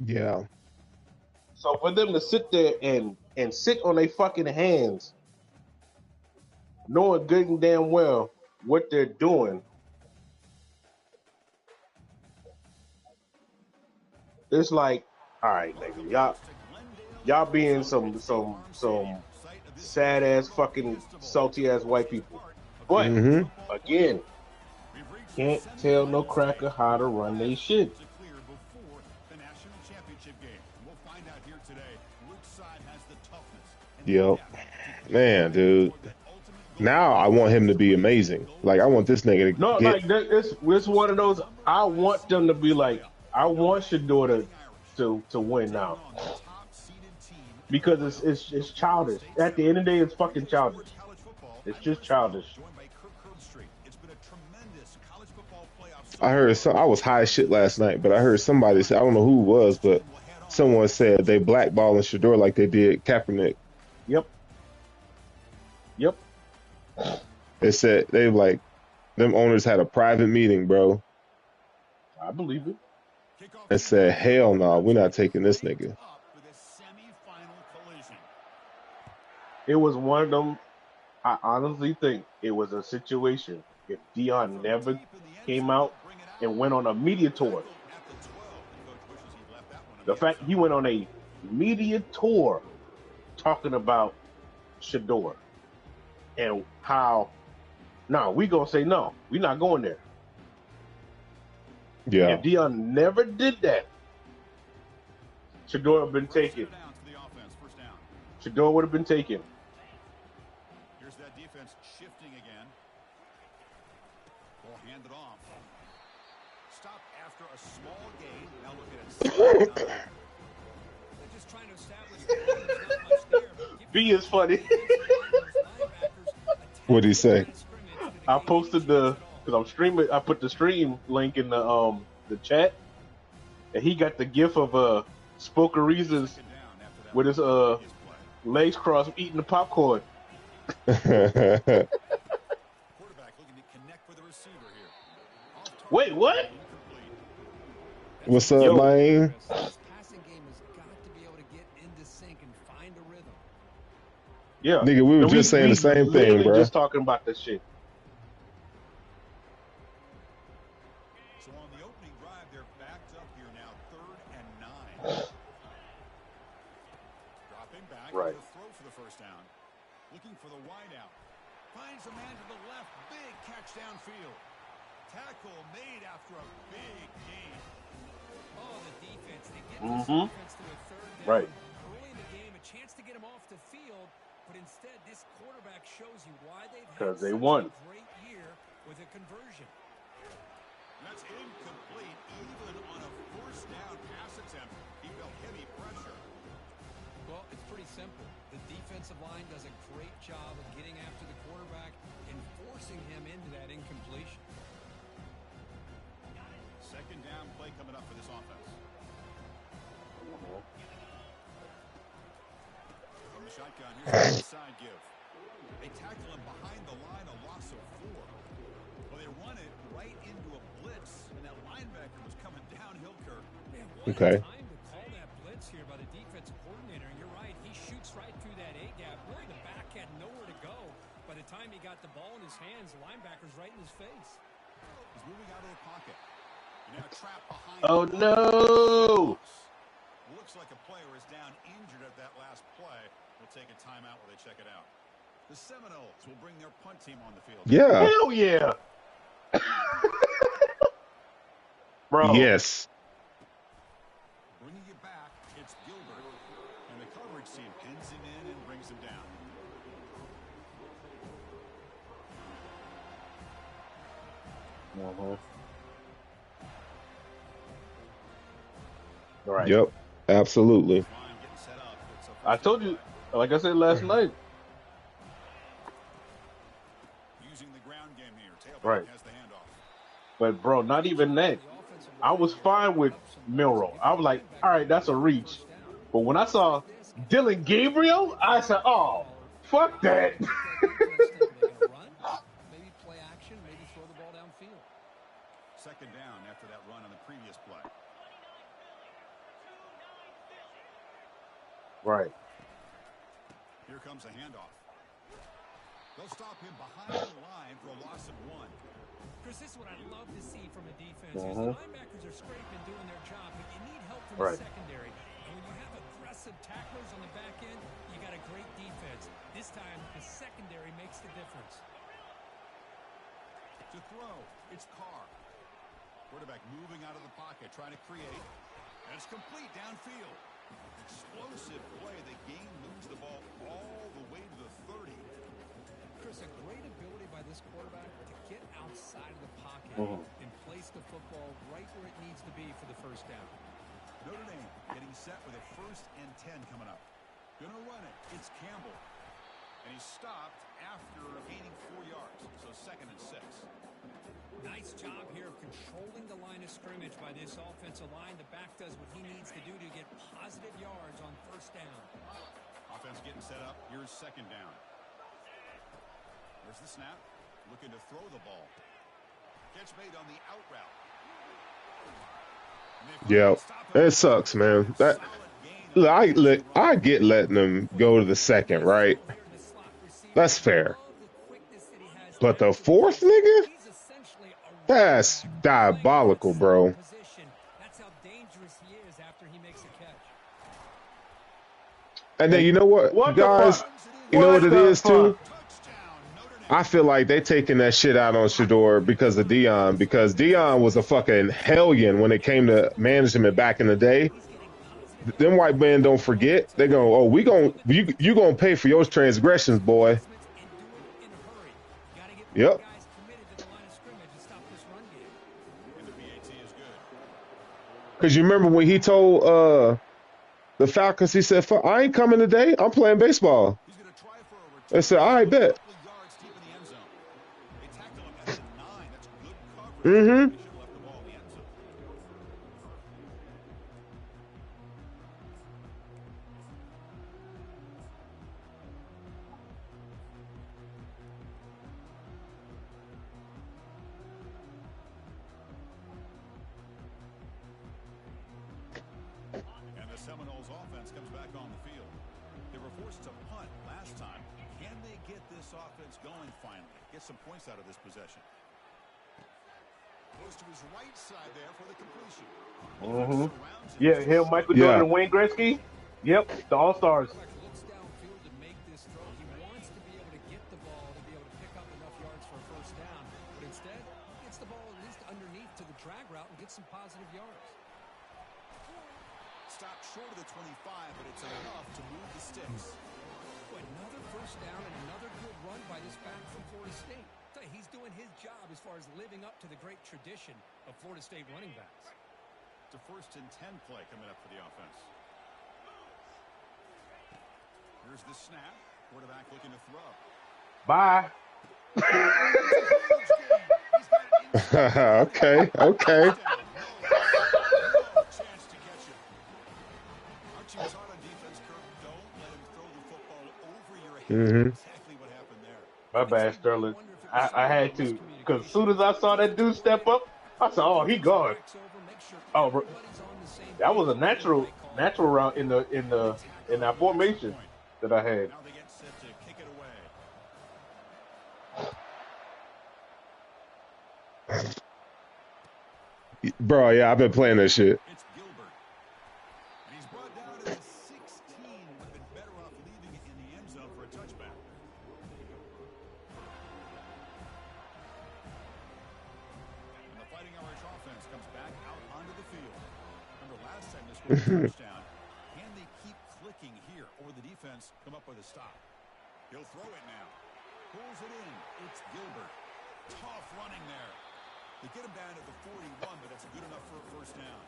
Yeah. So for them to sit there and sit on their fucking hands, knowing good and damn well what they're doing, it's like, all right, nigga, y'all being some sad ass fucking salty ass white people. But Mm-hmm. again, can't tell no cracker how to run they shit. Yep. Man, dude. Now I want him to be amazing. Like I want this nigga to No, get. like it's one of those. I want them to be like, I want Shador to win now because it's childish. At the end of the day, it's fucking childish. It's just childish. I heard some. I was high as shit last night, but I heard somebody say I don't know who it was, but someone said they blackballing Shador like they did Kaepernick. Yep, yep. They said they like them owners had a private meeting, bro, I believe it. and said, "Hell no, we're not taking this nigga." It was one of them. I honestly think it was a situation. If Dion never came out and went on a media tour, the fact he went on a media tour talking about Shador and how no, we gonna say no, we're not going there. If Yeah. Dion never did that, Shador would have been taken. Shador would have been taken. Here's that defense shifting again. Ball handed off. Stop after a small gain. Now look at it. Second down. They're just trying to establish there's not much there. B is funny. What'd he say? I posted because I'm streaming. I put the stream link in the chat, and he got the gif of Spoker Reasons with his legs crossed eating the popcorn. Wait, what? What's up, Yo, man? This passing game has got to be able to get into sync and find a rhythm. yeah. Nigga, we were No, just saying we the same thing, literally bro. just talking about this shit. So on the opening drive, they're backed up here now, 3rd and 9. Dropping back Right. with a throw for the first down. Looking for the wideout. Finds a man to the left. Big catch downfield. Tackle made after a big gain. Oh, the defense. They get this offense to a 3rd down. Right. Early in the game, a chance to get him off the field. But instead, this quarterback shows you why they've had Because they such won. a great year with a conversion. That's incomplete. Even on a 1st down pass attempt, he felt heavy pressure. Well, it's pretty simple. The defensive line does a great job of getting after the quarterback and forcing him into that incompletion. 2nd down play coming up for this offense. From the shotgun, here's the side give. They tackle him behind the line, a loss of 4. Well, they run it right into a blitz, and that linebacker was coming downhill, Kirk. Man, what Okay. a time to call that blitz here by the defensive coordinator. And you're right, he shoots right through that A-gap. Really, the back had nowhere to go. By the time he got the ball in his hands, the linebacker's right in his face. He's moving out of the pocket. Now trapped behind. Oh no! Looks like a player is down injured at that last play. We'll take a timeout while they check it out. The Seminoles will bring their punt team on the field. Yeah. Hell yeah, bro. Yes. Bringing it back, it's Gilbert. And the coverage team pins him in and brings him down. All right. Yep. Absolutely. I told you, like I said last night. Using the ground game here. Tailback Right. has the handoff. But bro, not even that. I was fine with Milrow. I was like, all right, that's a reach. But when I saw Dylan Gabriel, I said, oh, fuck that. Maybe play action, maybe throw the ball downfield. 2nd down after that run on the previous play. Right. Here comes a handoff. They'll stop him behind the line for a loss of 1. Chris, this is what I love to see from a defense. The Mm-hmm. linebackers are scraping, doing their job, but you need help from Right. the secondary. And when you have aggressive tacklers on the back end, you got a great defense. This time, the secondary makes the difference. To throw, it's Carr. Quarterback moving out of the pocket, trying to create. And it's complete downfield. Explosive play. The game moves the ball all the way to the 30. Chris, a great ability by this quarterback to get outside of the pocket and place the football right where it needs to be for the first down. Notre Dame getting set with a 1st and 10 coming up. Gonna run it. It's Campbell. And he stopped after gaining 4 yards. So 2nd and 6. Nice job here of controlling the line of scrimmage by this offensive line. The back does what he needs to do to get positive yards on 1st down. Offense getting set up. Here's 2nd down. There's the snap. Looking to throw the ball. Catch made on the out route. Yeah, it sucks, man. That look, I get letting them go to the 2nd, right? That's fair. But the 4th, nigga? That's diabolical, bro. That's how dangerous he is after he makes a catch. And then you know what guys? You know what it is too? I feel like they taking that shit out on Shedeur because of Deion. Because Deion was a fucking hellion when it came to management back in the day. Them white men don't forget. They go, oh, you gonna pay for your transgressions, boy. Yep. Because you remember when he told the Falcons, he said, "Fuck, I ain't coming today. I'm playing baseball." They said, "All right, bet." Mm-hmm. And the Seminoles offense comes back on the field. They were forced to punt last time. Can they get this offense going finally? Get some points out of this possession. Goes to his right side there for the completion. Yeah, him, Michael Jordan, and Wayne Gretzky. Yep, the All-Stars. Looks downfield to make this throw. He wants to be able to get the ball to be able to pick up enough yards for a 1st down. But instead, he gets the ball at least underneath to the drag route and gets some positive yards. Stopped short of the 25, but it's enough to move the sticks. Another 1st down and another good run by this back from Florida State. He's doing his job as far as living up to the great tradition of Florida State running backs. It's a 1st and 10 play coming up for the offense. Here's the snap. Quarterback looking to throw. Bye. Okay. Mm-hmm. Exactly what happened there. My bad, Sterling. I had to, because as soon as I saw that dude step up, I said, "Oh, he gone." Oh, that was a natural route in that formation that I had. Now they get set to kick it away. Bro, yeah, I've been playing that shit. It's Gilbert. And he's brought down to the 16. Would have been better off leaving it in the end zone for a touchback. And the Fighting Irish offense comes back out onto the field. Remember last time they scored a touchdown. Can they keep clicking here, or will the defense come up with a stop? He'll throw it now. Pulls it in. It's Gilbert. Tough running there. They get him down at the 41, but that's good enough for a 1st down.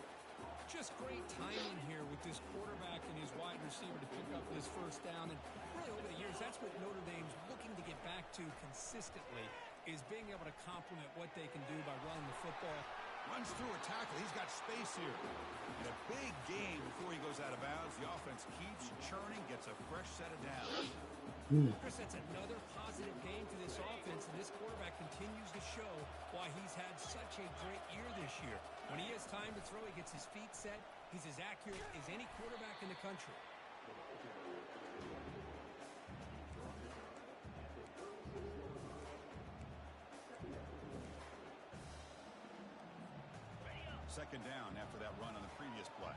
Just great timing here with this quarterback and his wide receiver to pick up this 1st down. And really over the years, that's what Notre Dame's looking to get back to consistently, is being able to complement what they can do by running the football. Runs through a tackle. He's got space here. And a big game before he goes out of bounds. The offense keeps churning, gets a fresh set of downs. Chris, that's another positive game for this offense, and this quarterback continues to show why he's had such a great year this year. When he has time to throw, he gets his feet set. He's as accurate as any quarterback in the country. Second down after that run on the previous play.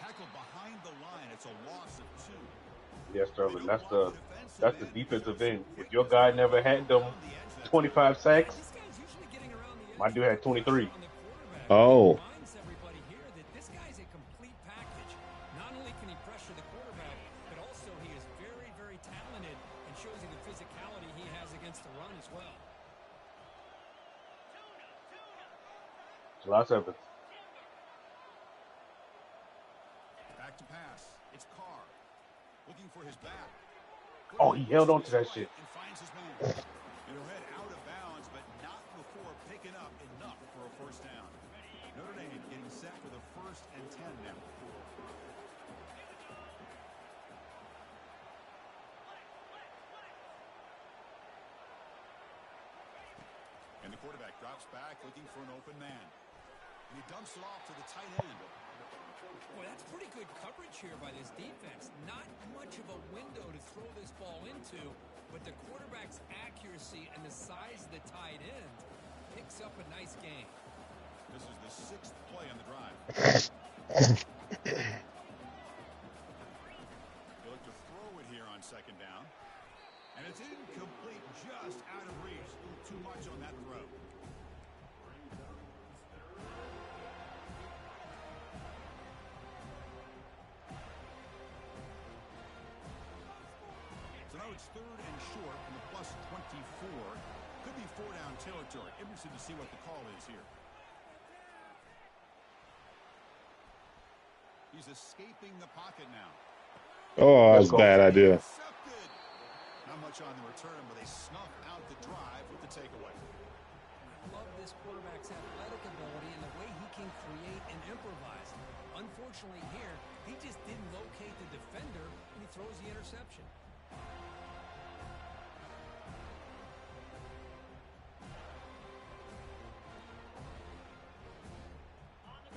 Tackled behind the line. It's a loss of 2. Yes, Sterling. That's the defensive end. If your guy never had them 25 sacks, This guy's usually getting around the my dude had 23. on the quarterback. Oh. Reminds everybody here that this guy's a complete package. Not only can he pressure the quarterback, but also he is very, very talented and shows you the physicality he has against the run as well. Lots of it. Back to pass. It's Carr. Looking for his back. Oh, he held on to that shit. And finds his man. It'll head out of bounds, but not before picking up enough for a first down. Notre Dame getting set for the 1st and 10 now. And the quarterback drops back looking for an open man. And he dumps it off to the tight end. Well, that's pretty good coverage here by this defense. Not much of a window to throw this ball into, but the quarterback's accuracy and the size of the tight end picks up a nice game. This is the 6th play on the drive. They look to throw it here on second down. And it's incomplete, just out of reach. A little too much on that throw. So now it's 3rd and short from the plus 24. Could be 4-down territory. Interested to see what the call is here. He's escaping the pocket now. Oh, that's a bad idea. Intercepted. Not much on the return, but they snuff out the drive with the takeaway. I love this quarterback's athletic ability and the way he can create and improvise. Unfortunately here, he just didn't locate the defender, and he throws the interception.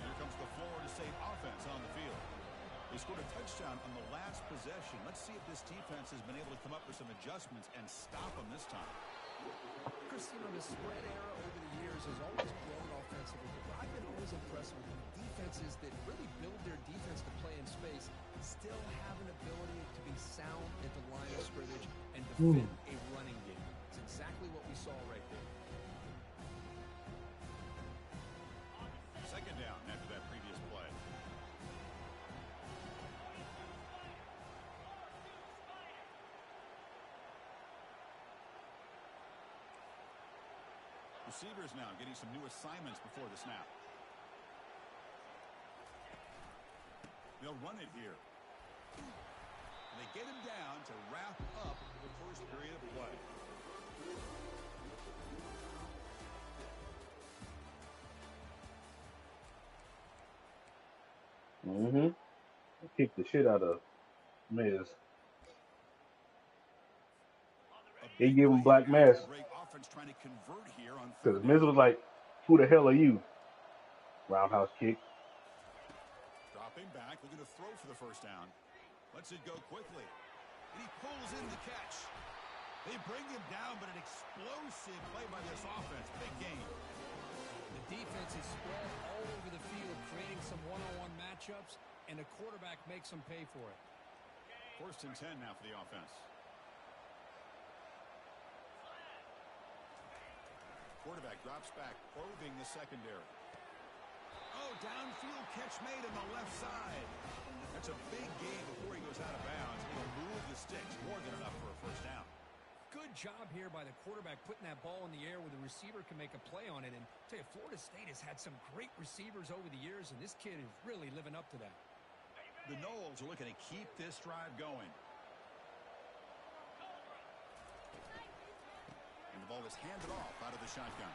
Here comes the Florida State offense on the field. They scored a touchdown on the last possession. Let's see if this defense has been able to come up with some adjustments and stop them this time. Chris, the spread era over the years has always grown offensively, but I've been always impressed with defenses that really build their defense to play in space, still have an ability to be sound at the line of scrimmage and defend a running game. It's exactly what we saw right there. Second down after that previous play. Receivers now getting some new assignments before the snap. They'll run it here. And they get him down to wrap up the first period of play. Kick the shit out of Miz. They give him black mass. Because Miz was like, who the hell are you? Roundhouse kick. Dropping back, looking to throw for the first down. Lets it go quickly. And he pulls in the catch. They bring him down, but an explosive play by this offense. Big game. The defense is spread all over the field, creating some one-on-one matchups, and the quarterback makes them pay for it. 1st and 10 now for the offense. Quarterback drops back, probing the secondary. Oh, downfield catch made on the left side. That's a big gain before he goes out of bounds. He'll move the sticks, more than enough for a first down. Good job here by the quarterback putting that ball in the air where the receiver can make a play on it. And I'll tell you, Florida State has had some great receivers over the years, and this kid is really living up to that. The Noles are looking to keep this drive going. And the ball is handed off out of the shotgun.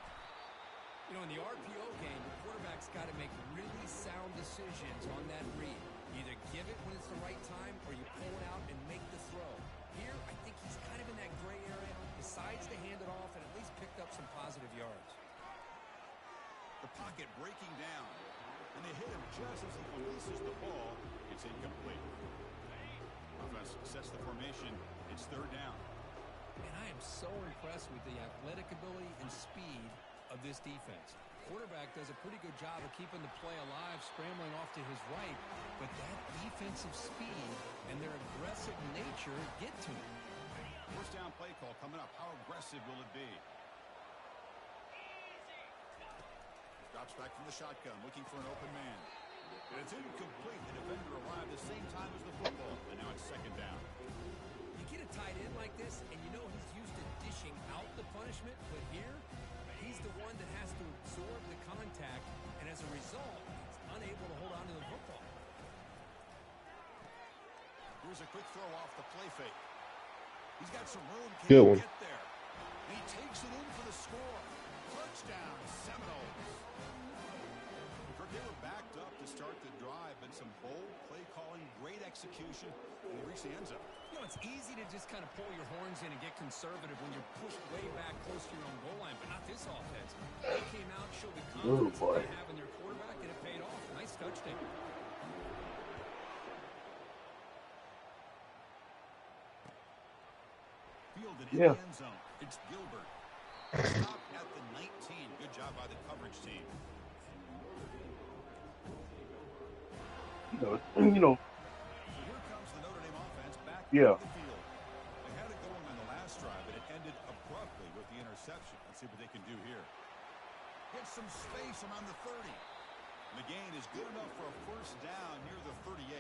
You know, in the RPO game, the quarterback's got to make really sound decisions on that read. You either give it when it's the right time or you pull it out and make the throw. Here, I think he's kind of in that gray area, decides hit him just as he releases the ball. It's incomplete. Offense sets the formation. It's third down. And I am so impressed with the athletic ability and speed of this defense. Quarterback does a pretty good job of keeping the play alive, scrambling off to his right, but that defensive speed and their aggressive nature get to him. First down play call coming up. How aggressive will it be? Drops back from the shotgun, looking for an open man. And it's incomplete. The defender arrived the same time as the football, and now it's second down. You get a tight end like this, and you know he's used to dishing out the punishment, but here, he's the one that has to absorb the contact, and as a result, he's unable to hold on to the football. Here's a quick throw off the play fake. He's got some room. Can Good he one. get there? And he takes it in for the score. Touchdown, Seminoles. Kirk, they were backed up to start the drive, but some bold play calling, great execution, and they reach the end zone. You know, it's easy to just kind of pull your horns in and get conservative when you're pushed way back close to your own goal line, but not this offense. They came out, showed the confidence they have in their quarterback, and it paid off. Nice touchdown. Fielded in the end zone. It's Gilbert. Stop at the 19. Good job by the coverage team. You know. So here comes the Notre Dame offense back to the field. They had it going on the last drive, but it ended abruptly with the interception. Let's see what they can do here. Get some space around the 30. And the gain is good enough for a first down near the 38.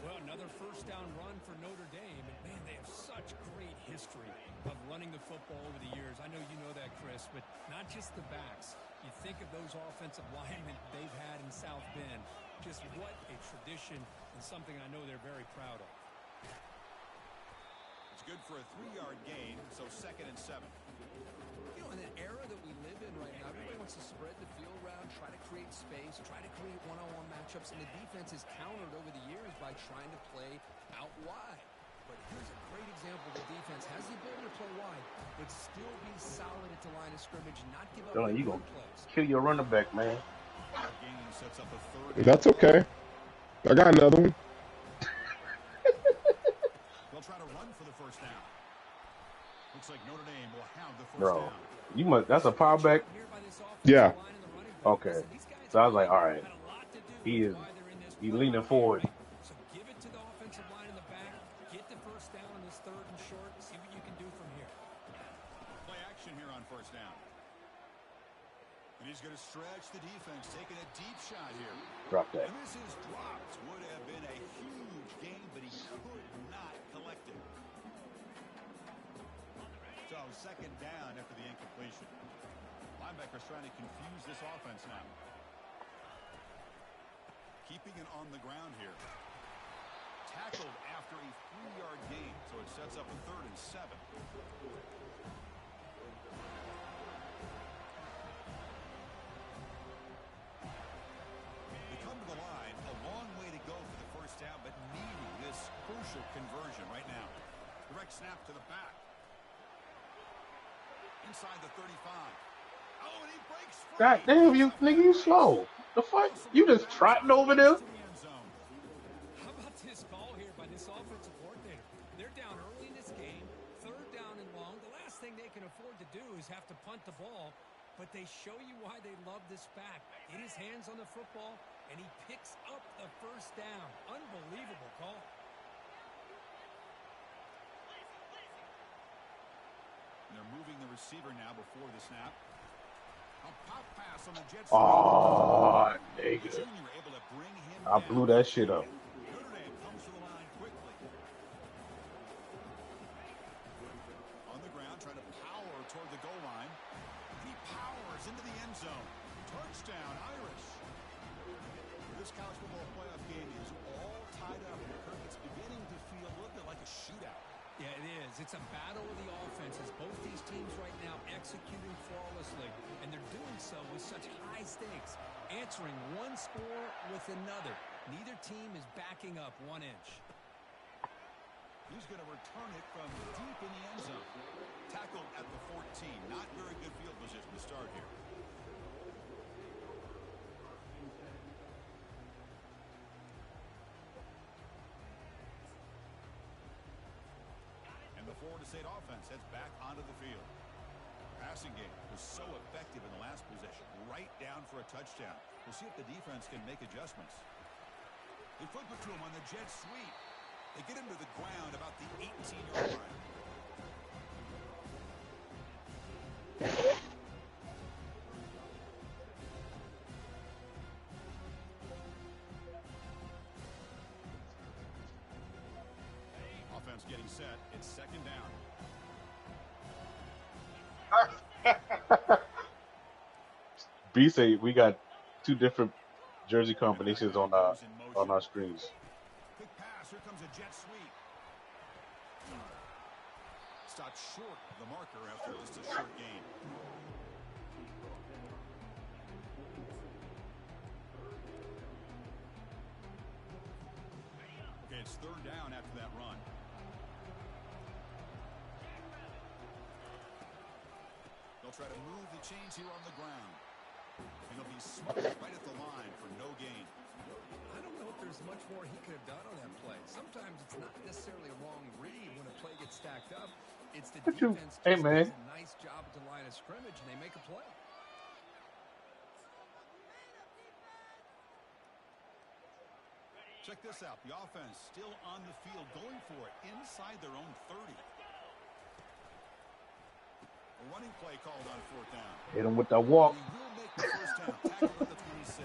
Well, another first down run for Notre Dame, and man, they have such great history of running the football over the years. I know you know that, Chris, but not just the backs. You think of those offensive linemen they've had in South Bend. Just what a tradition and something I know they're very proud of. It's good for a 3-yard gain, so 2nd and 7. You know, in an era that we live in right now, everybody wants to spread the field around, try to create space, try to create one-on-one matchups, and the defense has countered over the years by trying to play out wide. But here's a great example. The defense has the ability to play wide, but still be solid at the line of scrimmage and not give up big run plays. Kill your running back, man. Gaining sets up a third. That's okay. I got another one. They'll try to run for the first down. Looks like Notre Dame will have the first Bro, down. you must. That's a power back. Yeah. Okay. So I was like, all right. He's leaning forward. So give it to the offensive line in the back. Get the first down on this third and short. See what you can do from here. Play action here on first down. And he's going to stretch the defense, taking a deep shot here. Drop that. And this is dropped. Would have been a huge gain, but he could not collect it. So second down after the incompletion. Linebackers trying to confuse this offense now. Keeping it on the ground here. Tackled after a 3-yard gain, so it sets up a 3rd and 7. They come to the line, a long way to go for the first down, but needing this crucial conversion right now. Direct snap to the back. Inside the 35. Oh, and he breaks free. God damn, you nigga, you slow. The fuck? You just trotting over there? How about this call here by this offensive coordinator? They're down early in this game, 3rd down and long. The last thing they can afford to do is have to punt the ball, but they show you why they love this back. Get his hands on the football, and he picks up the first down. Unbelievable call. They're moving the receiver now before the snap. A pop pass on the Jets. Oh, nigga. Junior able to bring him I down. blew that shit up. Notre Dame comes to the line quickly. On the ground, trying to power toward the goal line. And he powers into the end zone. Touchdown, Irish. This college football playoff game is all tied up. It's beginning to feel a little bit like a shootout. Yeah, it is. It's a battle of the offenses. Both these teams right now executing flawlessly, and they're doing so with such high stakes, answering one score with another. Neither team is backing up 1 inch. He's going to return it from deep in the end zone. Tackled at the 14. Not very good field position to start here. State offense heads back onto the field. Passing game was so effective in the last possession, right down for a touchdown. We'll see if the defense can make adjustments. They flip it to him on the jet sweep. They get him to the ground about the 18-yard line. Offense getting set. It's second down. B say we got two different jersey combinations on our screens. Quick pass. Here comes a jet sweep. Stopped short of the marker after just a short gain. Okay, it's third down after that run. They'll try to move the chains here on the ground. And he'll be smoked right at the line for no gain. I don't know if there's much more he could have done on that play. Sometimes it's not necessarily a wrong read when a play gets stacked up. It's the defense Hey, just man. does a nice job at the line of scrimmage, and they make a play. Check this out. The offense still on the field, going for it inside their own 30. A running play called on fourth down. Hit him with that walk. He will make the first down. Tackled at the 26.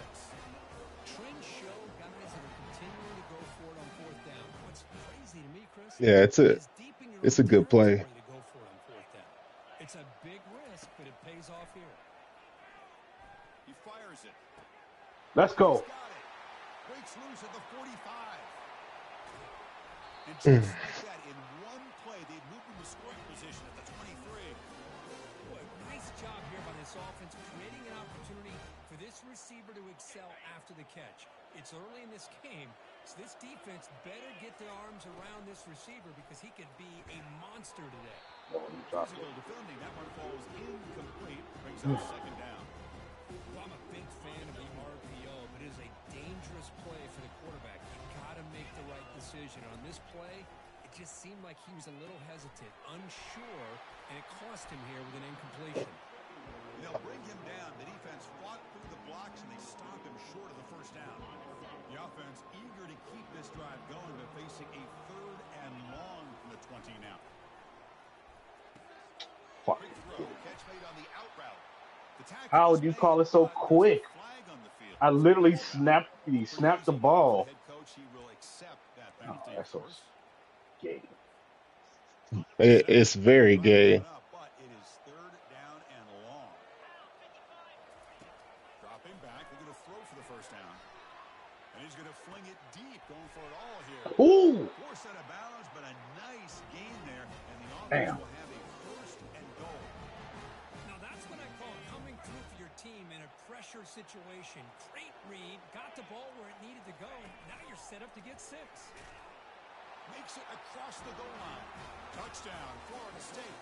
Trends show guys that are continuing to go for it on fourth down. What's crazy to me, Chris, Yeah, is deep in your it's a own good play. territory to go for it on fourth down. It's a big risk, but it pays off here. He fires it. Let's go. He's got it. Breaks loose at the 45. And just like that, in one play, they've moved into scoring position at the 23. Boy, nice job here by this offense, creating an opportunity for this receiver to excel after the catch. It's early in this game, so this defense better get their arms around this receiver because he could be a monster today. Physical defending. That one falls incomplete. Brings up second down. Well, I'm a big fan of the RPO, but it is a dangerous play for the quarterback. You've got to make the right decision. On this play, it just seemed like he was a little hesitant, unsure, and it cost him here with an incompletion. They'll bring him down. The defense fought through the blocks, and they stop him short of the first down. The offense eager to keep this drive going, but facing a third and long from the 20 now. Fuck. Quick throw. Catch made on the out route. The tackle How is would you made, call it so but there's a quick? flag on the field. I literally snapped the ball. Head coach, he will accept that Oh, penalty, that's of so course. gay. It's very gay. But it is third down and long. Dropping back. They're going to throw for the first down. And he's going to fling it deep, going for it all here. Ooh. Forced out of balance, but a nice gain there. And the offense Damn. will have a first and goal. Now that's what I call coming through for your team in a pressure situation. Great read, got the ball where it needed to go, and now you're set up to get 6. Makes it across the goal line. Touchdown, Florida State.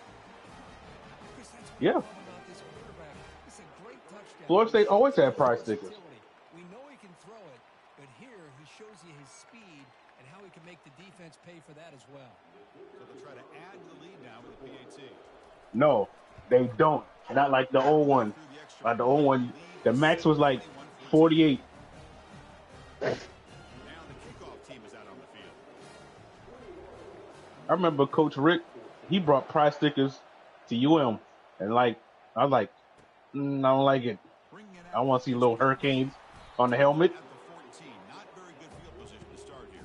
Chris, that's what Yeah. I love about this quarterback. It's a great touchdown. Florida State always had prize stickers. We know he can throw it, but here he shows you his speed and how he can make the defense pay for that as well. So they'll try to add to the lead now with the PAT. No, they don't. Not like the old one. Like the old one, the max was like 48. Now the kickoff team is out on the field. I remember Coach Rick, he brought prize stickers to UM. And like, I was like, I don't like it. I want to see little hurricanes on the helmet. At the 14, not very good field position to start here.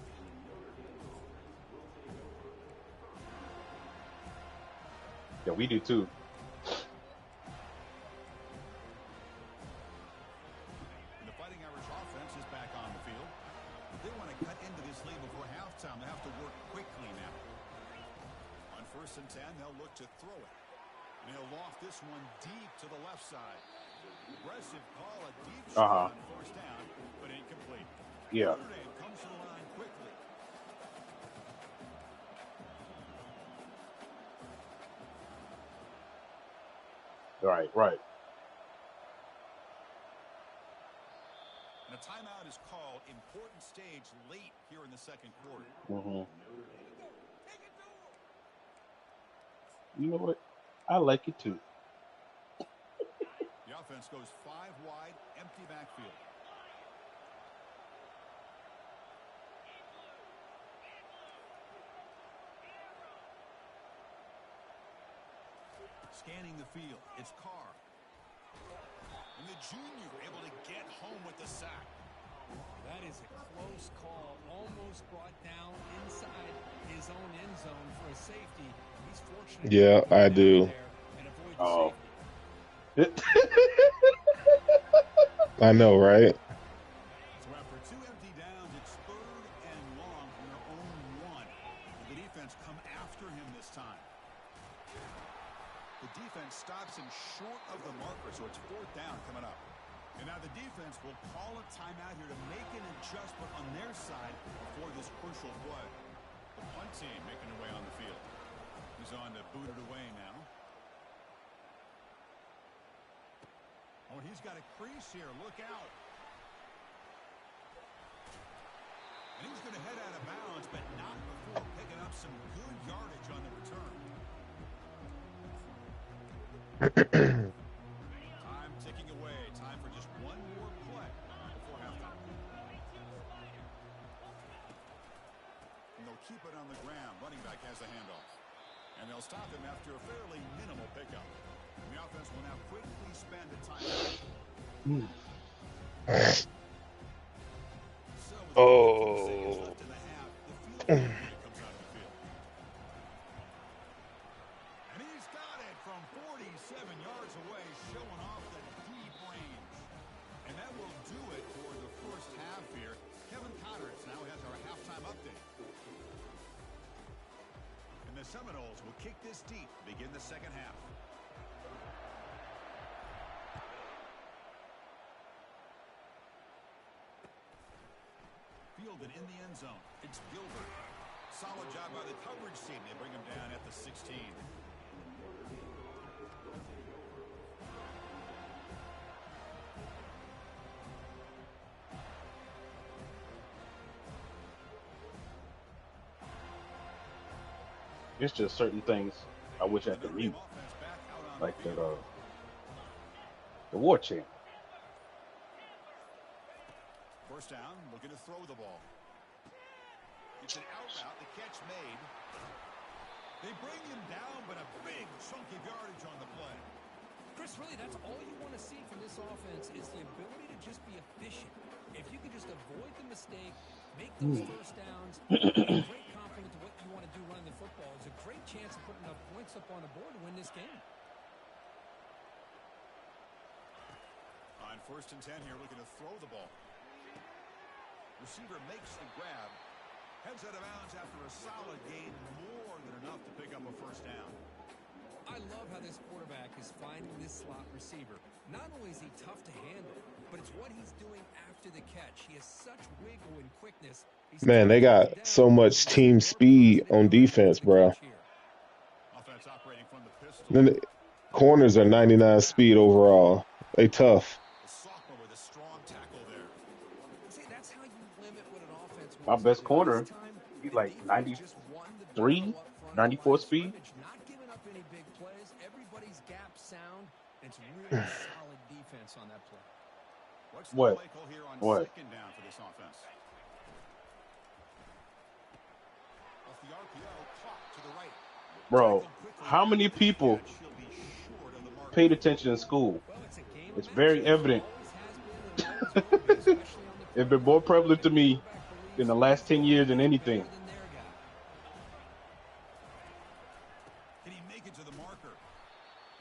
Yeah, we do too. And the Fighting Irish offense is back on the field. If they want to cut into this lead before halftime, they have to work quickly now. On 1st and 10, they'll look to throw it. And he'll loft this one deep to the left side. Aggressive call, a deep shot on 1st down, but incomplete. Yeah. Notre Dame comes to the line quickly. Right. And a timeout is called. Important stage late here in the second quarter. Mm-hmm. You know what? I like it too. The offense goes 5 wide, empty backfield. Scanning the field, it's Carr. And the junior able to get home with the sack. That is a close call. Almost brought down inside his own end zone for a safety. He's fortunate Yeah, to I get out of do. there and avoid the Oh. safety. I know, right? So after 2 empty downs, it's 3rd and long from their own 1. Will the defense come after him this time? The defense stops him short of the marker, so it's 4th down coming up. And now the defense will call a timeout here to make an adjustment on their side before this crucial play. The punt team making their way on the field. He's on to boot it away now. Oh, and he's got a crease here. Look out. And he's going to head out of bounds, but not before picking up some good yardage on the return. Time ticking away. Time for just one more play before halftime. And they'll keep it on the ground. Running back has the handoff. And they'll stop him after a fairly minimal pickup. And the offense will now quickly spend a timeout. So with only 3 seconds Oh. left in the half, the field goal unit comes out of the field. And he's got it from 47 yards away, showing off the deep range. And that will do it for the first half here. Kevin Connors now has our halftime update. And the Seminoles will kick this deep to begin the second half. Fielded in the end zone. It's Gilbert. Solid job by the coverage team. They bring him down at the 16. It's just certain things I wish I could mute, like the war chant. First down, looking to throw the ball. It's an out route, the catch made. They bring him down, but a big chunk of yardage on the play. Chris, really, that's all you want to see from this offense is the ability to just be efficient. If you can just avoid the mistake, make those first downs, be a great compliment to what you want to do running the football. It's a great chance of putting enough points up on the board to win this game. On 1st and 10 here, looking to throw the ball. Receiver makes the grab. Heads out of bounds after a solid gain, more than enough to pick up a first down. I love how this quarterback is finding this slot receiver. Not only is he tough to handle, but it's what he's doing after the catch. He has such wiggle and quickness. Man, they got so much team speed on defense, bro. Offense operating from the pistol. Then the corners are 99 speed overall. They tough. The sophomore with a strong tackle there. See, that's how you limit what an offense My wants best to do. corner, This time, he's the like defense just won the 93, battle up front on the 94 line of speed. scrimmage, not giving up any big plays. Everybody's gap sound. It's really solid defense on that play. What's the What? play call here on What? 2nd down for this offense? Off the RPO, clock to the right. Bro, how many people She'll be short of the mark. paid attention in school? Well, it's a game It's of very matchups. evident. Always has been and always will be, especially on the It's been more prevalent to me in the last 10 years than anything. better than their guy. Can he make it to the marker?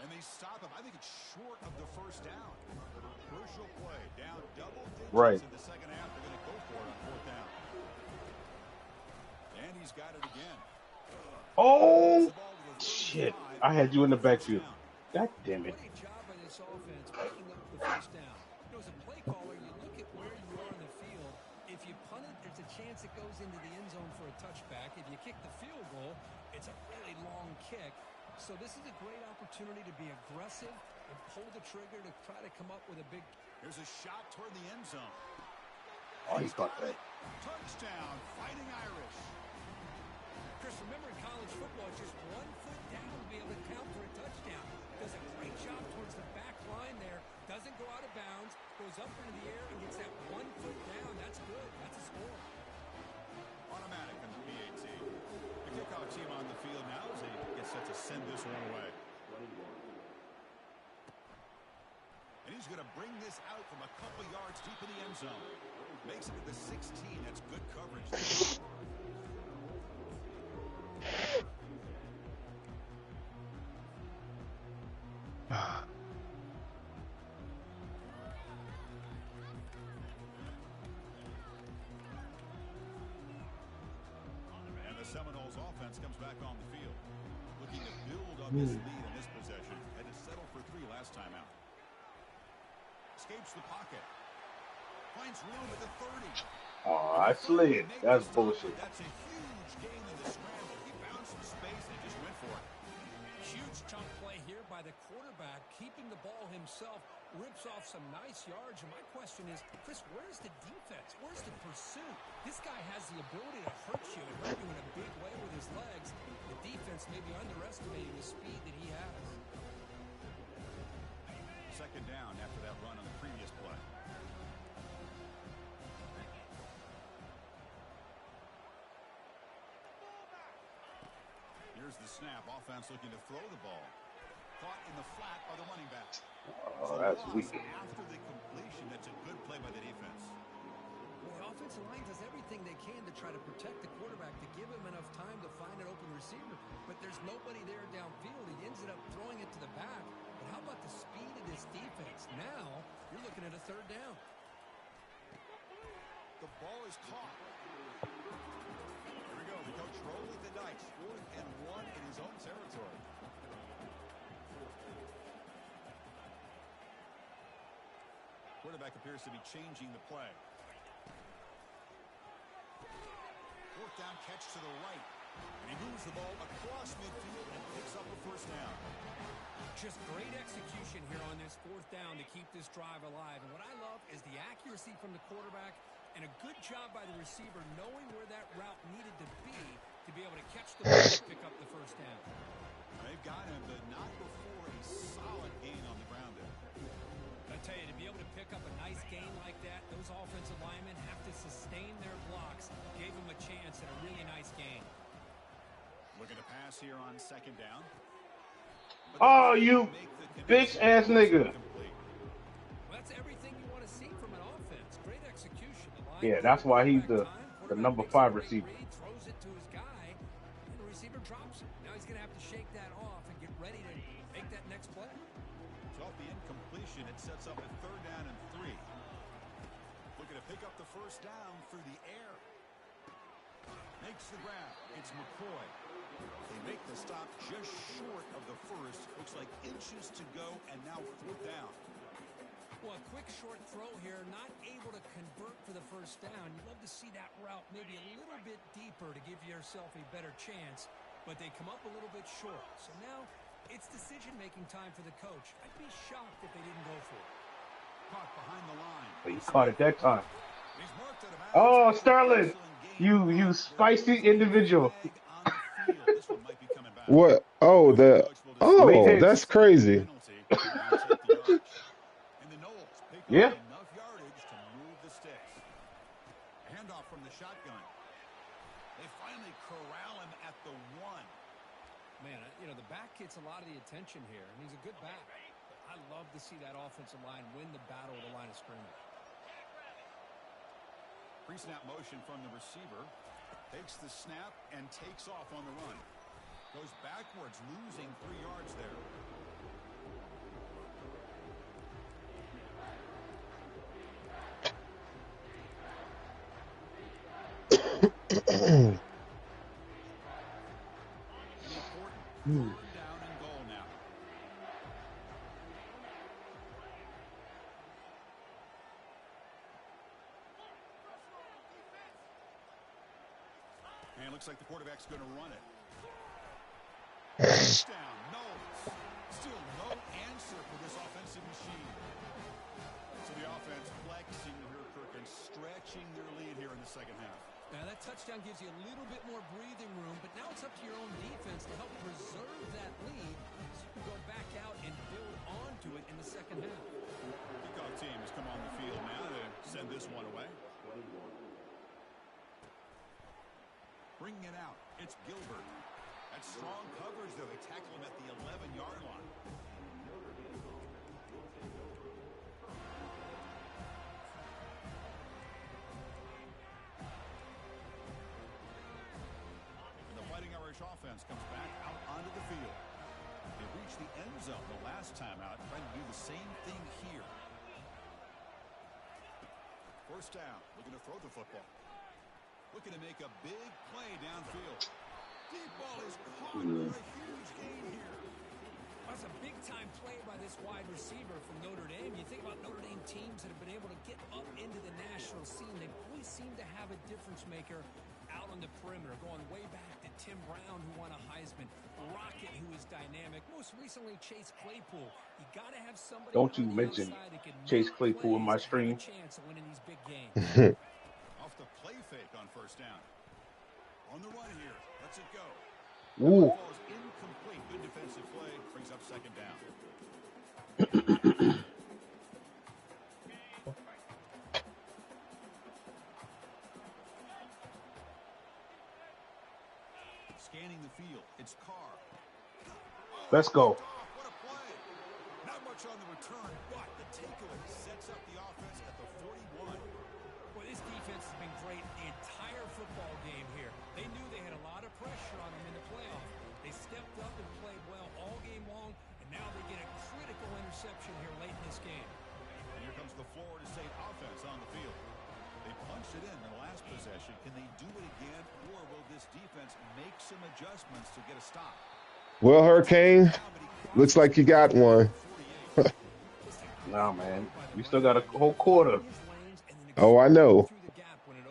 And they stop him. I think it's short of the first down. Crucial play. Down double digits Right. in the second half. They're going to go for it on 4th down. And he's got it again. Oh, The ball to the shit. 35. I had you in the backfield. God damn it. Great job by this offense picking up the first down. You know, as a play caller, you look at where you are on the field. If you punt it, there's a chance it goes into the end zone for a touchback. If you kick the field goal, it's a really long kick. So this is a great opportunity to be aggressive and pull the trigger to try to come up with a big. Here's a shot toward the end zone. Oh, he caught that. Touchdown, Fighting Irish. Chris, remember in college football, just 1 foot down to be able to team on the field now as they get set to send this one away. And he's going to bring this out from a couple yards deep in the end zone. Makes it to the 16. That's good coverage. And the Seminoles offense comes back on the field. Looking to build on this lead in this possession. Had to settle for 3 last time out. Escapes the pocket. Finds room at the 30. Oh, I slid. That's bullshit. That's a huge gain in the scramble. He found some space and just went for it. Huge chunk play here by the quarterback, keeping the ball himself, rips off some nice yards. And my question is, Chris, where's the defense? Where's the pursuit? This guy has the ability to hurt you and hurt you in a big way with his legs. The defense may be underestimating the speed that he has. Second down after that run on the previous play. Here's the snap. Offense looking to throw the ball. Caught in the flat by the running back. Oh, that's weak. After the completion, that's a good play by the defense. Well, the offensive line does everything they can to try to protect the quarterback, to give him enough time to find an open receiver. But there's nobody there downfield. He ends up throwing it to the back. But how about the speed of this defense? Now, you're looking at a third down. The ball is caught. Here we go. The coach rolling the dice. 4th and 1 in his own territory. Quarterback appears to be changing the play. 4th down catch to the right. And he moves the ball across midfield and picks up a first down. Just great execution here on this 4th down to keep this drive alive. And what I love is the accuracy from the quarterback and a good job by the receiver knowing where that route needed to be able to catch the ball and pick up the first down. They've got him, but not before a solid gain on the ground there. I tell you, to be able to pick up a nice gain like that, those offensive linemen have to sustain their blocks. Gave them a chance at a really nice gain. Looking to pass here on 2nd down. Oh, you bitch-ass nigga. Well, that's everything you want to see from an offense. Great execution. Yeah, that's why he's the number 5 receiver. Throws it to his guy, and the receiver drops it. Now he's going to have to shake that off and get ready to make that next play. So off the incompletion, it sets up a 3rd down and 3. Looking to pick up the first down through the air. Makes the grab. It's McCoy. They make the stop just short of the first. Looks like inches to go, and now 4th down. Well, a quick short throw here, not able to convert for the first down. You'd love to see that route maybe a little bit deeper to give yourself a better chance, but they come up a little bit short. So now it's decision-making time for the coach. I'd be shocked if they didn't go for it. Caught behind the line. But he caught it that time. He's marked at about Oh, Sterling, you spicy individual. This one might be coming back. What? Oh, that's crazy. Yeah. Enough yardage to move the sticks. Handoff from the shotgun. They finally corral him at the 1. Man, you know, the back gets a lot of the attention here, and he's a good back. I love to see that offensive line win the battle of the line of scrimmage. Pre-snap motion from the receiver. Takes the snap and takes off on the run. Goes backwards, losing 3 yards there. Important 3rd down and goal now. And it looks like the quarterback's going to run it. Touchdown, no. Still no answer for this offensive machine. So the offense flexing here, Perkins, stretching their lead here in the second half. Now, that touchdown gives you a little bit more breathing room, but now it's up to your own defense to help preserve that lead so you can go back out and build onto it in the second half. Kickoff team has come on the field now to send this one away. Bringing it out, it's Gilbert. there. They tackle him at the 11-yard line. And the Fighting Irish offense comes back out onto the field. They reached the end zone the last time out, trying to do the same thing here. First down, looking to throw the football. Looking to make a big play downfield. Deep ball is caught for a huge gain here. That's a big-time play by this wide receiver from Notre Dame. You think about Notre Dame teams that have been able to get up into the national scene. They always seem to have a difference maker out on the perimeter, going way back to Tim Brown, who won a Heisman, Rocket, who is dynamic, most recently Chase Claypool. You got to have somebody. Don't you mention Chase Claypool in my stream? Chance of winning these big games. Off the play fake on first down. On the run here, lets it go. Ooh. Ball is incomplete. Good defensive play. Brings up second down. Scanning the field. It's Carr. Let's go. What a play. Not much on the return, but the takeaway sets up the offense at the 41. Well, this defense has been great the entire football game here. They knew they had a lot of pressure on them in the playoff. They stepped up and played well all game long, and now they get a critical interception here late in this game. And here comes the Florida State offense on the field. They punched it in the last possession. Can they do it again, or will this defense make some adjustments to get a stop? Well, Hurricane, looks like you got one. Nah, man. We still got a whole quarter. Oh, I know.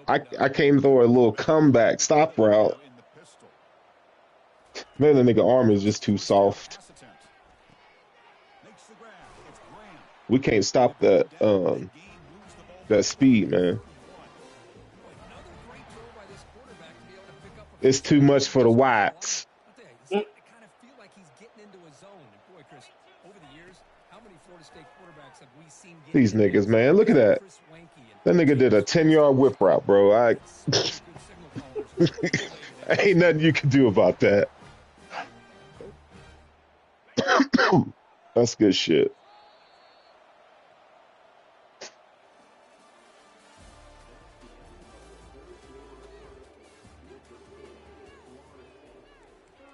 I came through a little comeback stop route. Man, the nigga arm is just too soft. We can't stop that that speed, man. It's too much for the whites. These niggas, man. Look at that. That nigga did a 10-yard whip route, bro. Ain't nothing you can do about that. That's good shit.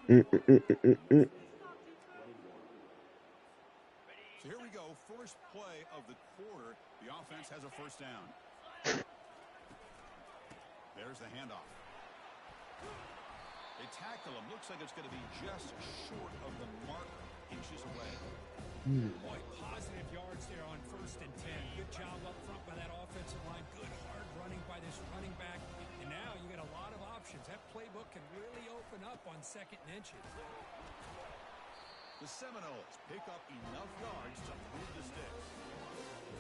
So here we go. First play of the quarter. The offense has a first down. There's the handoff. They tackle him. Looks like it's going to be just short of the mark, inches away. Boy, positive yards there on 1st and 10. Good job up front by that offensive line. Good hard running by this running back. And now you got a lot of options. That playbook can really open up on 2nd and inches. The Seminoles pick up enough yards to move the sticks.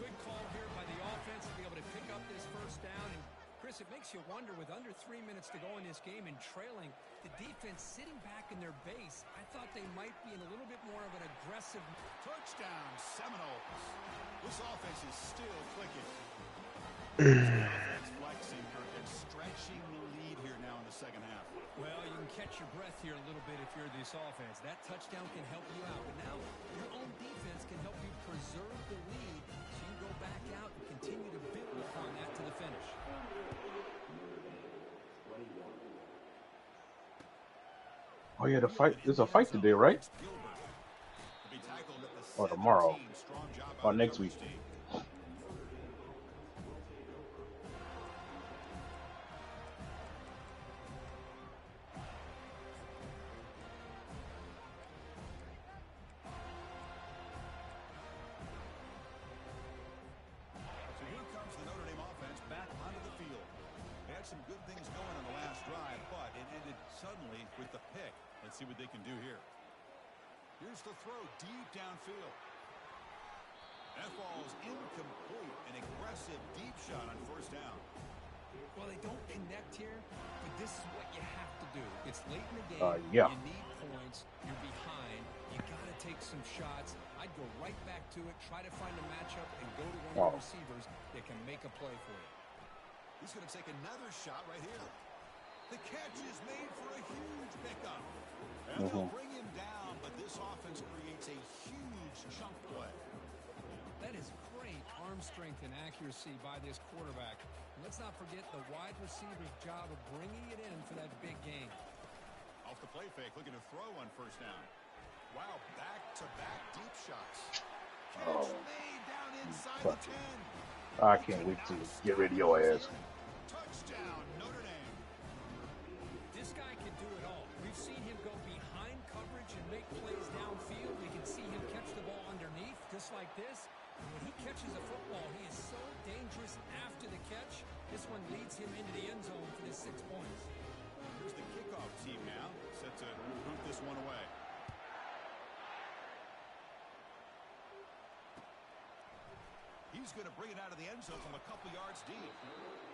Good call here by the offense to be able to pick up this first down. And Chris, it makes you wonder, with under 3 minutes to go in this game and trailing, the defense sitting back in their base, I thought they might be in a little bit more of an aggressive. Touchdown, Seminoles. This offense is still clicking. Offense flexing and stretching the lead here now in the second half. Well, you can catch your breath here a little bit if you're this offense. That touchdown can help you out. But now your own defense can help you preserve the lead so you can go back out and continue to build upon that to the finish. Oh, yeah, the fight. There's a fight today, right? Or tomorrow. Or next week. Some good things going on the last drive, but it ended suddenly with the pick. Let's see what they can do here. Here's the throw deep downfield. That ball is incomplete. An aggressive deep shot on first down. Well, they don't connect here, but this is what you have to do. It's late in the game. Yeah. You need points. You're behind. You got to take some shots. I'd go right back to it, try to find a matchup, and go to one of the receivers that can make a play for you. He's going to take another shot right here. The catch is made for a huge pickup. And they'll bring him down arm strength and accuracy by this quarterback. And let's not forget the wide receiver's job of bringing it in for that big game. Off the play fake, looking to throw on first down. Wow, back-to-back deep shots. Catch made down inside the 10. I can't wait to get rid of your ass. Touchdown, Notre Dame. This guy can do it all. We've seen him go behind coverage and make plays downfield. We can see him catch the ball underneath, just like this. And when he catches a football, he is so dangerous after the catch. This one leads him into the end zone for the 6 points. Here's the kickoff team now, set to boot this one away. He's going to bring it out of the end zone from a couple yards deep.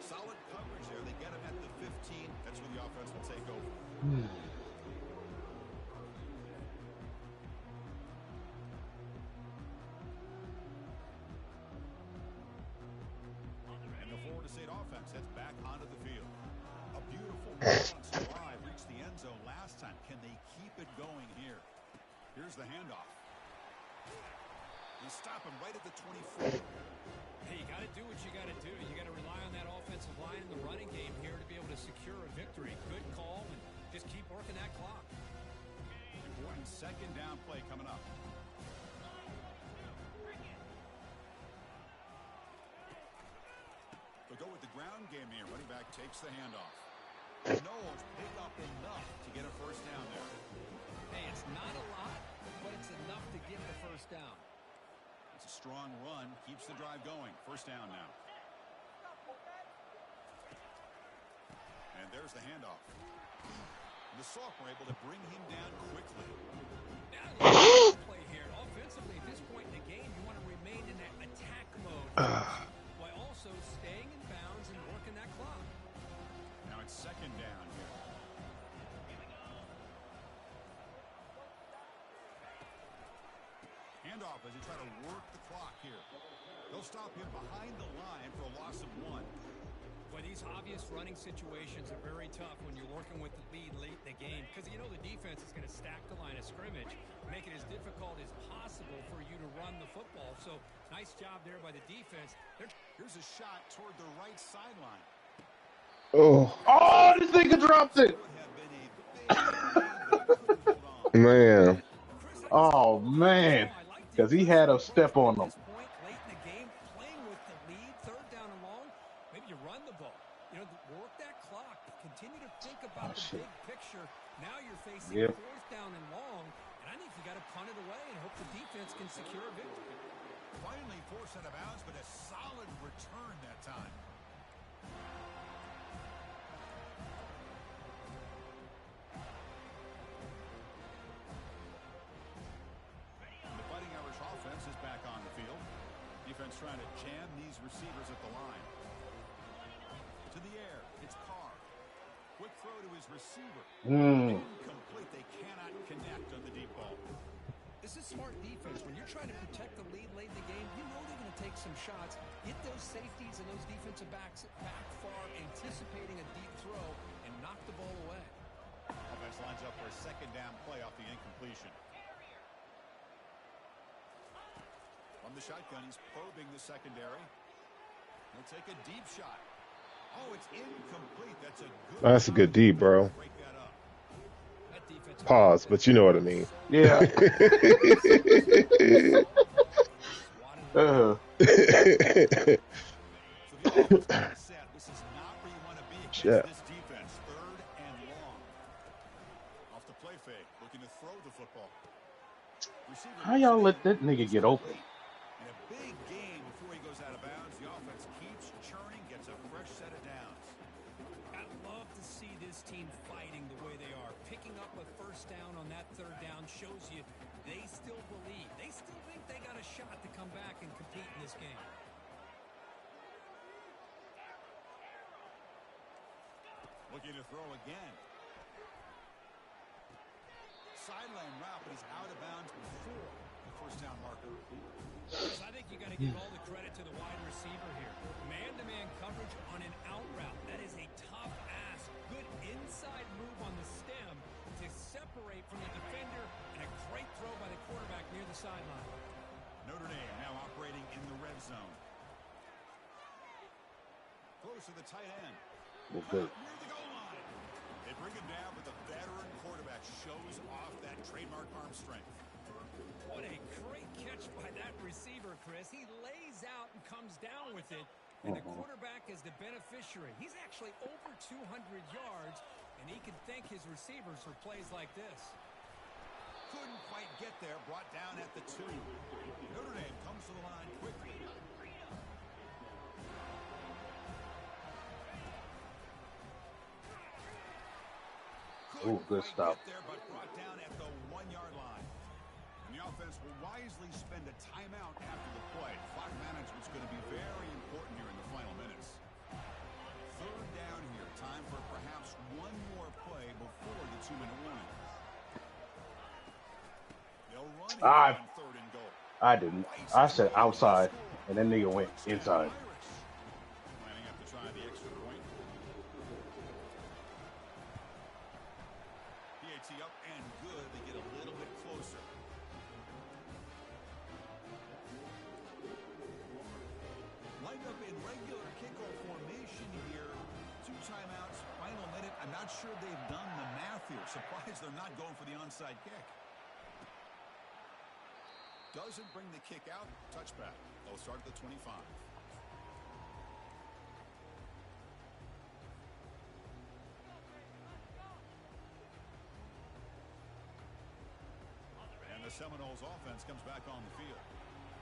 Solid coverage there. They get him at the 15. That's where the offense will take over. And the Florida State offense heads back onto the field. A beautiful balanced drive reached the end zone last time. Can they keep it going here? Here's the handoff. They stop him right at the 24. Hey, you got to do what you got to do. You got to rely on that offensive line in the running game here to be able to secure a victory. Good call, and just keep working that clock. Important second down play coming up. They'll go with the ground game here. Running back takes the handoff. Knowles pick up enough to get a first down there. Hey, it's not a lot, but it's enough to get the first down. It's a strong run, keeps the drive going. First down now. And there's the handoff. And the sophomore able to bring him down quickly. Now play here. Offensively, at this point in the game, you want to remain in that attack mode while also staying in bounds and working that clock. Now it's second down here. Handoff as he try to work the clock here. They'll stop him behind the line for a loss of 1. Boy, these obvious running situations are very tough when you're working with the lead late in the game because you know the defense is going to stack the line of scrimmage, make it as difficult as possible for you to run the football. So nice job there by the defense. Here's a shot toward the right sideline. Oh, This nigga dropped it. man. Oh, man. Because he had a step on them. Late in the game, playing with the lead, third down and long, maybe you run the ball. You know, work that clock. Continue to think about the big picture. Now you're facing fourth down and long, and I think you got to punt it away and hope the defense can secure a victory. Finally forced out of bounds, but a solid return that time. The Fighting Irish offense is back on the field. Defense trying to jam these receivers at the line. To the air, it's Carr. Quick throw to his receiver. Incomplete. They cannot connect on the deep ball. This is smart defense. When you're trying to protect the lead late in the game, you know they're going to take some shots, get those safeties and those defensive backs back far, anticipating a deep throw, and knock the ball away. Offense lines up for a second down play off the incompletion. From the shotgun, he's probing the secondary. He'll take a deep shot. Oh, it's incomplete. That's a good D, bro. Pause, but you know what I mean. Yeah. Shit. This defense, third and long. Off the play fake, looking to throw the football. How y'all let that nigga get open? In a big game before he goes out of bounds, the offense keeps churning, gets a fresh set of downs. I'd love to see this team fighting the way they are. Picking up a first down on that third down shows you they still believe. They still think they got a shot to come back and compete in this game. Looking to throw again. Sideline route, but he's out of bounds before the first down marker. I think you got to give all the credit to the wide receiver here. Man-to-man coverage on an out route. That is a tough ask. Good inside move on the stem to separate from the defender, and a great throw by the quarterback near the sideline. Notre Dame now operating in the red zone. throws to the tight end. Well, good. Near the goal line. They bring him down, but the veteran quarterback shows off that trademark arm strength. What a great catch by that receiver, Chris. He lays out and comes down with it, and the quarterback is the beneficiary. He's actually over 200 yards, and he can thank his receivers for plays like this. Couldn't quite get there, brought down at the 2. Notre Dame comes to the line quickly. Oh, good stop. There, but brought down at the 1-yard line. And the offense will wisely spend a timeout after the play. Clock management's going to be very important here in the final minutes. 3rd down here. Time for perhaps one more play before the 2-minute warning. They'll run here on 3rd and goal. I didn't. I said outside, and then nigga went inside. Lining up to try the extra point. PAT up and good. They get a little bit closer. Lined up in regular kickoff formation here. 2 timeouts, final minute. I'm not sure they've done the math here. Surprised they're not going for the onside kick. Doesn't bring the kick out. Touchback. They'll start at the 25. And the Seminoles offense comes back on the field.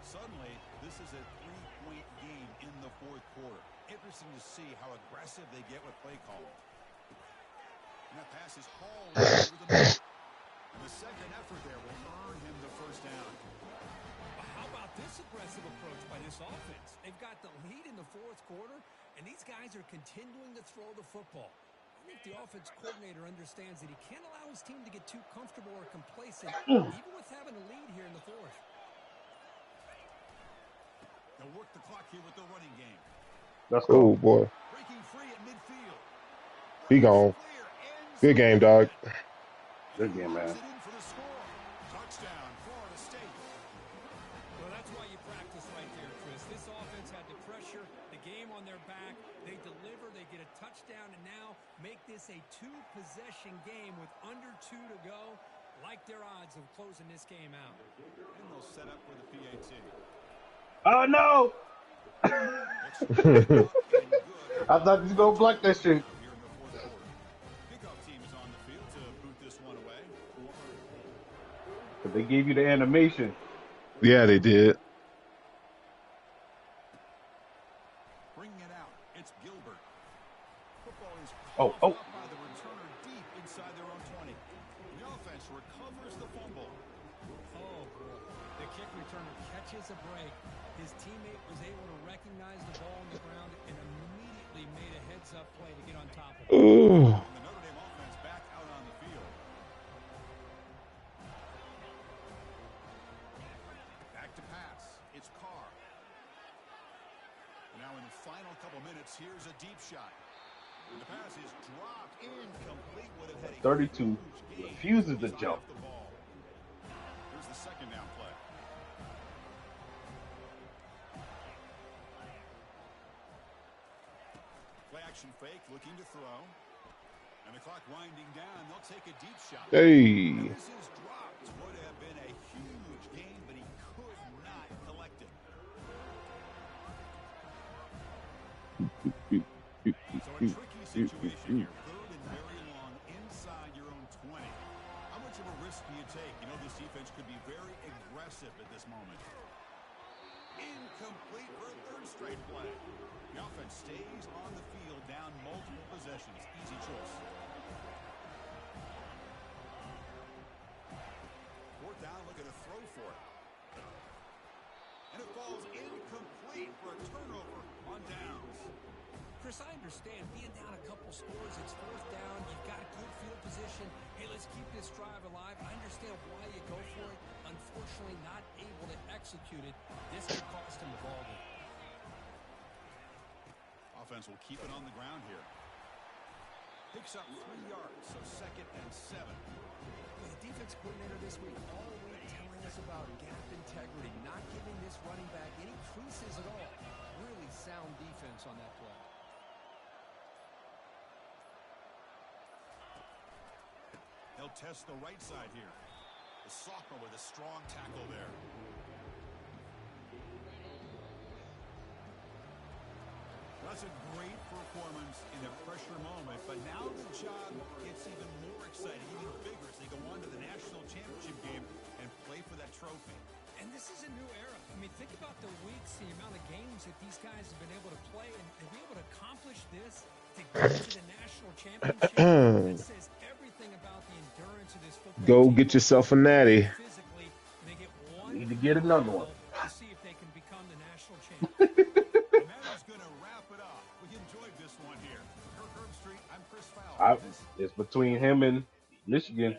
Suddenly, this is a 3-point game in the 4th quarter. Interesting to see how aggressive they get with play calling. And that pass is hauled over the middle. And the second effort there will earn him the 1st down. How about this aggressive approach by this offense? They've got the lead in the 4th quarter, and these guys are continuing to throw the football. I think the offense coordinator understands that he can't allow his team to get too comfortable or complacent, even with having a lead here in the 4th. They'll work the clock here with the running game. Let's go. Oh, boy. Breaking free at midfield. He gone. Good game, dog. Good game, man. Touchdown, Florida State. Well, that's why you practice right there, Chris. This offense had the pressure, the game on their back. They deliver, they get a touchdown, and now make this a 2-possession game with under 2 to go. Like their odds of closing this game out. And they'll set up for the PAT. Oh, no! I thought he was going to block that shit. Kickoff team is on the field to boot this one away. But they gave you the animation. Yeah, they did. Bringing it out. It's Gilbert. Football is Oh. by the returner deep inside their own 20. The offense recovers the fumble. Oh, boy. The kick returner catches a break. His teammate was able to recognize the ball on the ground and immediately made a heads-up play to get on top of it. Ooh. And the Notre Dame offense back out on the field. Back to pass. It's Carr. Now in the final couple minutes, here's a deep shot. And the pass is dropped incomplete. Would have had a 32 refuses to jump. the ball. Here's the 2nd down play. Play action fake, looking to throw. And the clock winding down. They'll take a deep shot. Hey. Now this is dropped. Would have been a huge gain, but he could not collect it. So a tricky situation here. 3rd and very long inside your own 20. How much of a risk do you take? You know this defense could be very aggressive at this moment. Incomplete for a 3rd straight play. The offense stays on the field down multiple possessions. Easy choice. 4th down, looking to throw for it. And it falls incomplete for a turnover on downs. Chris, I understand being down a couple scores, it's 4th down, you've got a good field position. Hey, let's keep this drive alive. I understand why you go for it. Unfortunately, not able to execute it. This could cost him the ball game. Offense will keep it on the ground here. Picks up 3 yards, so 2nd and 7. The defense coordinator this week all week telling us about gap integrity, not giving this running back any creases at all. Really sound defense on that play. He'll test the right side here. The sophomore with a strong tackle there. That's a great performance in a pressure moment, but now the job gets even more exciting, even bigger as they go on to the national championship game and play for that trophy. And this is a new era. I mean, think about the weeks, the amount of games that these guys have been able to play and be able to accomplish this to get to the national championship. That says everything about the endurance of this football Go team. get yourself a natty. Physically, they get one. Need to get another one. To see if they can become the national champion. And that is going to wrap it up. We enjoyed this one here. For Kirk Herbstreit, I'm Chris Fowler. It's between him and Michigan.